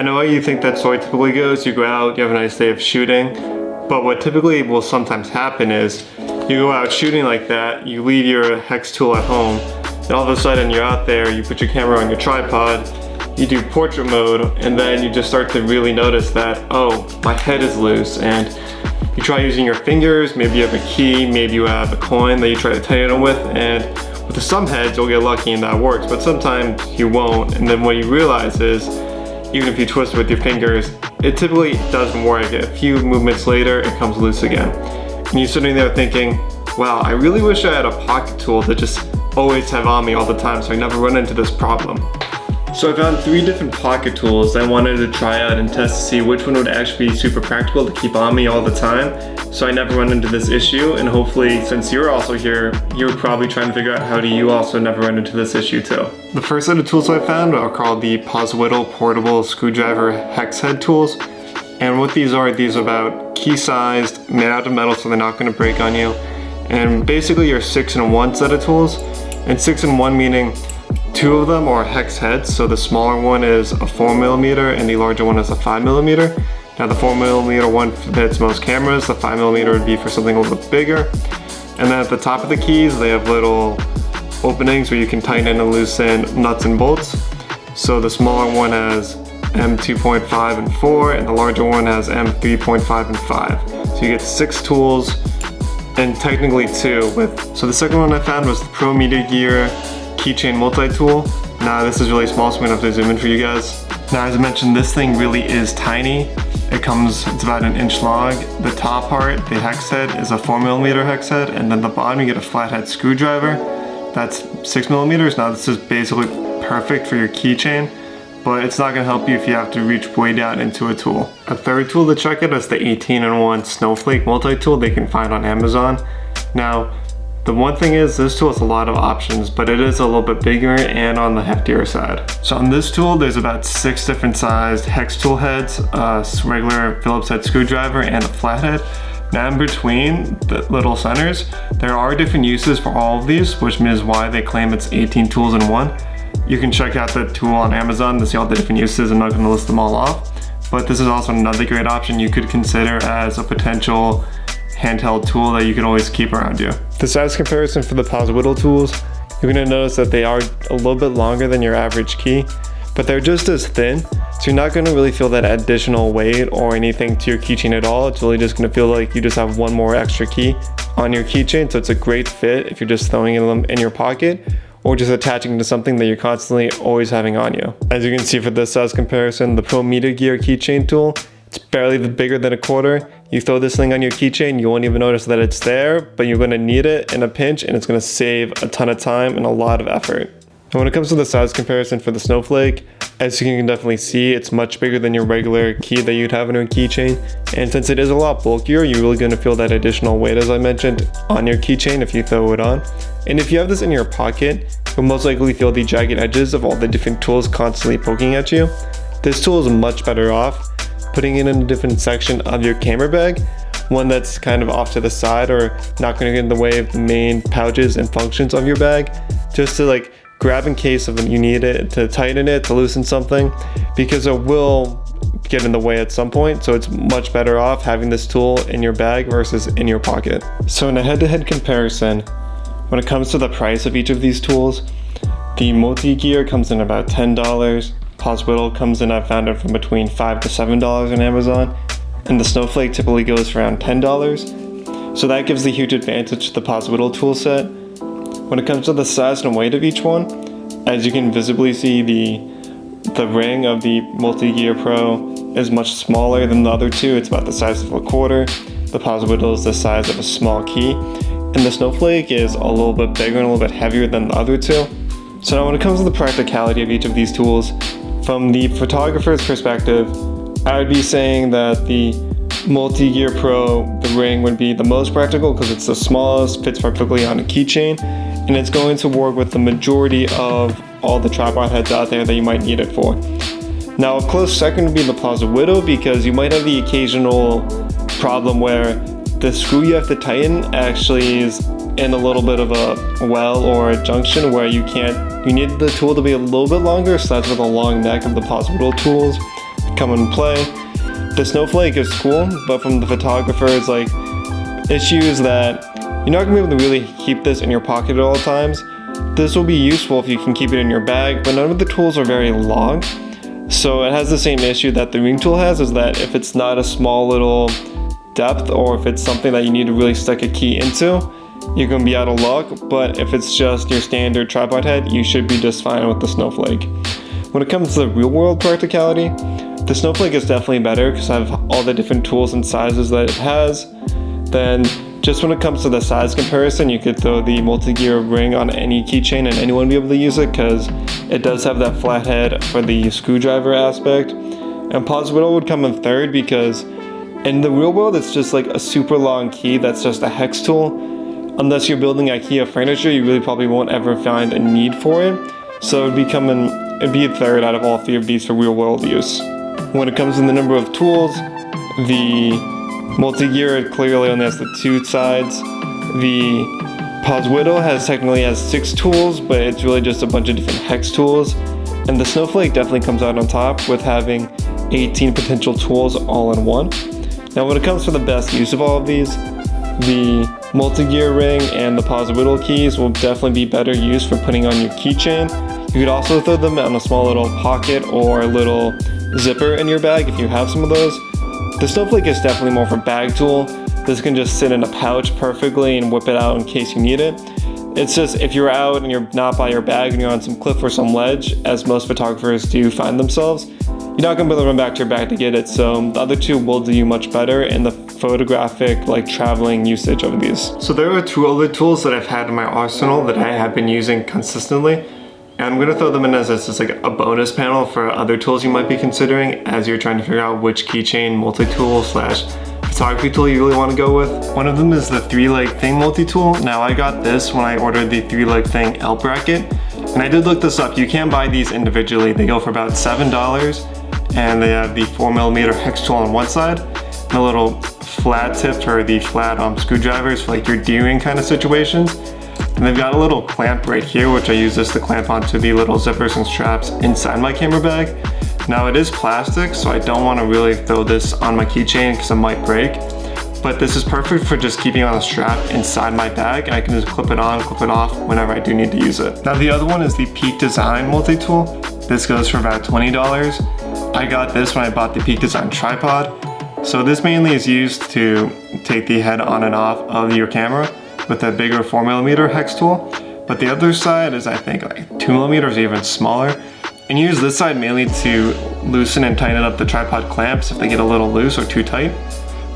I know how you think that story typically goes. You go out, you have a nice day of shooting, but what typically will sometimes happen is you go out shooting like that, you leave your hex tool at home, and all of a sudden you're out there, you put your camera on your tripod, you do portrait mode, and then you just start to really notice that, oh, my head is loose, and you try using your fingers, maybe you have a key, maybe you have a coin that you try to tighten it with, and with some heads you'll get lucky and that works, but sometimes you won't, and then what you realize is, even if you twist it with your fingers, it typically doesn't work. A few movements later, it comes loose again. And you're sitting there thinking, wow, I really wish I had a pocket tool to just always have on me all the time so I never run into this problem. So I found 3 different pocket tools that I wanted to try out and test to see which one would actually be super practical to keep on me all the time so I never run into this issue, and hopefully since you're also here, you're probably trying to figure out how do you also never run into this issue too. The first set of tools I found are called the Poswito portable screwdriver hex head tools, and what these are about key sized, made out of metal so they're not going to break on you, and basically your 6-in-1 set of tools, and 6-in-1 meaning 2 of them are hex heads, so the smaller one is a 4mm and the larger one is a 5mm. Now the 4mm one fits most cameras, the 5mm would be for something a little bit bigger. And then at the top of the keys they have little openings where you can tighten and loosen nuts and bolts. So the smaller one has M2.5 and 4 and the larger one has M3.5 and 5. So you get 6 tools and technically 2 with. So the second one I found was the Multigear Keychain multi-tool. Now this is really small, so I'm gonna have to zoom in for you guys. Now as I mentioned, this thing really is tiny. It's about 1 inch long. The top part, the hex head, is a 4mm hex head, and then the bottom you get a flathead screwdriver. That's 6mm. Now this is basically perfect for your keychain, but it's not gonna help you if you have to reach way down into a tool. A third tool to check out is the 18-in-1 Snowflake multi-tool they can find on Amazon. Now, the one thing is this tool has a lot of options, but it is a little bit bigger and on the heftier side. So on this tool, there's about 6 different sized hex tool heads, a regular Phillips head screwdriver, and a flathead. Now in between the little centers, there are different uses for all of these, which is why they claim it's 18 tools in one. You can check out the tool on Amazon to see all the different uses. I'm not going to list them all off, but this is also another great option you could consider as a potential handheld tool that you can always keep around you. The size comparison for the Poswito tools, you're going to notice that they are a little bit longer than your average key, but they're just as thin, so you're not going to really feel that additional weight or anything to your keychain at all. It's really just going to feel like you just have one more extra key on your keychain, so it's a great fit if you're just throwing them in your pocket or just attaching to something that you're constantly always having on you. As you can see for this size comparison, the Multigear keychain tool, it's barely bigger than a quarter. You throw this thing on your keychain, you won't even notice that it's there, but you're gonna need it in a pinch and it's gonna save a ton of time and a lot of effort. And when it comes to the size comparison for the Snowflake, as you can definitely see, it's much bigger than your regular key that you'd have in your keychain. And since it is a lot bulkier, you're really gonna feel that additional weight, as I mentioned, on your keychain if you throw it on. And if you have this in your pocket, you'll most likely feel the jagged edges of all the different tools constantly poking at you. This tool is much better off putting it in a different section of your camera bag, one that's kind of off to the side or not going to get in the way of the main pouches and functions of your bag, just to like grab in case of you need it, to tighten it, to loosen something, because it will get in the way at some point. So it's much better off having this tool in your bag versus in your pocket. So in a head-to-head comparison, when it comes to the price of each of these tools, the Multigear comes in about $10. Poswito comes in, I've found it from between $5 to $7 on Amazon, and the Snowflake typically goes for around $10. So that gives the huge advantage to the Poswito tool set. When it comes to the size and weight of each one, as you can visibly see, the ring of the Multigear Pro is much smaller than the other two. It's about the size of a quarter. The Poswito is the size of a small key, and the Snowflake is a little bit bigger and a little bit heavier than the other two. So now when it comes to the practicality of each of these tools, from the photographer's perspective, I would be saying that the Multigear Pro, the ring, would be the most practical because it's the smallest, fits perfectly on a keychain, and it's going to work with the majority of all the tripod heads out there that you might need it for. Now a close second would be the Poswito, because you might have the occasional problem where the screw you have to tighten actually is in a little bit of a well or a junction where you need the tool to be a little bit longer, so that's where the long neck of the Poswito tools come into play. The Snowflake is cool, but from the photographer's like issues that you're not gonna be able to really keep this in your pocket at all times. This will be useful if you can keep it in your bag, but none of the tools are very long. So it has the same issue that the ring tool has, is that if it's not a small little depth, or if it's something that you need to really stick a key into, you're gonna be out of luck. But if it's just your standard tripod head, you should be just fine with the Snowflake. When it comes to the real world practicality, the Snowflake is definitely better because I have all the different tools and sizes that it has. Then just when it comes to the size comparison, you could throw the Multigear ring on any keychain and anyone will be able to use it because it does have that flathead for the screwdriver aspect. And Poswito would come in third because in the real world, it's just like a super long key that's just a hex tool. Unless you're building IKEA furniture, you really probably won't ever find a need for it. So it'd be a third out of all three of these for real world use. When it comes to the number of tools, the Multigear clearly only has the 2 sides. The Poswito technically has 6 tools, but it's really just a bunch of different hex tools. And the Snowflake definitely comes out on top with having 18 potential tools all in one. Now when it comes to the best use of all of these, the Multigear ring and the Poswito keys will definitely be better used for putting on your keychain. You could also throw them on a small little pocket or a little zipper in your bag if you have some of those. The Snowflake is definitely more for bag tool. This can just sit in a pouch perfectly and whip it out in case you need it. It's just if you're out and you're not by your bag and you're on some cliff or some ledge, as most photographers do find themselves, you're not gonna be able to run back to your bag to get it. So the other two will do you much better in the photographic, like traveling usage of these. So there are 2 other tools that I've had in my arsenal that I have been using consistently. And I'm gonna throw them in as just like a bonus panel for other tools you might be considering as you're trying to figure out which keychain multi-tool / photography tool you really want to go with. One of them is the 3-leg thing multi-tool. Now I got this when I ordered the 3-leg thing L bracket. And I did look this up. You can buy these individually. They go for about $7 and they have the 4mm hex tool on one side and a little flat tip for the flat screwdrivers for like your D-ring kind of situations. And they've got a little clamp right here, which I use this to clamp onto the little zippers and straps inside my camera bag. Now it is plastic, so I don't want to really throw this on my keychain because it might break. But this is perfect for just keeping on a strap inside my bag, and I can just clip it on, clip it off whenever I do need to use it. Now the other one is the Peak Design multi-tool. This goes for about $20. I got this when I bought the Peak Design tripod. So this mainly is used to take the head on and off of your camera with a bigger 4mm hex tool. But the other side is I think like 2mm or even smaller. And you use this side mainly to loosen and tighten up the tripod clamps if they get a little loose or too tight.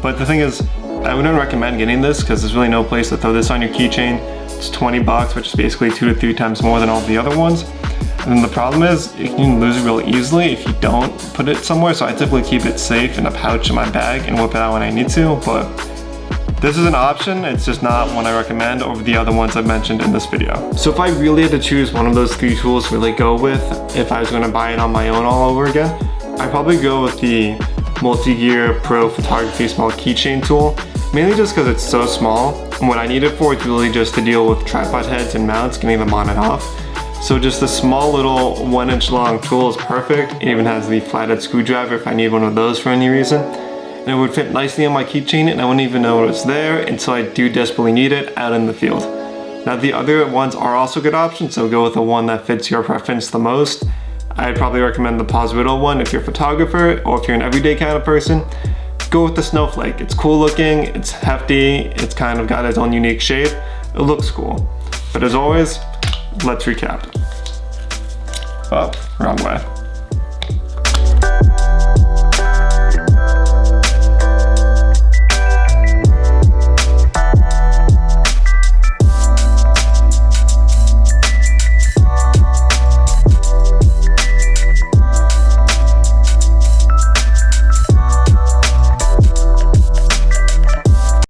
But the thing is, I wouldn't recommend getting this because there's really no place to throw this on your keychain. It's $20, which is basically 2 to 3 times more than all the other ones. And then the problem is, you can lose it real easily if you don't put it somewhere. So I typically keep it safe in a pouch in my bag and whip it out when I need to. But this is an option, it's just not one I recommend over the other ones I've mentioned in this video. So if I really had to choose one of those 3 tools to really go with, if I was gonna buy it on my own all over again, I'd probably go with the Multigear Pro Photography Small Keychain tool, mainly just because it's so small. And what I need it for is really just to deal with tripod heads and mounts, getting them on and off. So just a small little 1-inch long tool is perfect. It even has the flathead screwdriver if I need one of those for any reason. And it would fit nicely on my keychain and I wouldn't even know it was there until I do desperately need it out in the field. Now the other ones are also good options, so go with the one that fits your preference the most. I'd probably recommend the Poswito one if you're a photographer, or if you're an everyday kind of person, go with the Snowflake. It's cool looking, it's hefty, it's kind of got its own unique shape, it looks cool. But as always, let's recap. Oh, wrong way.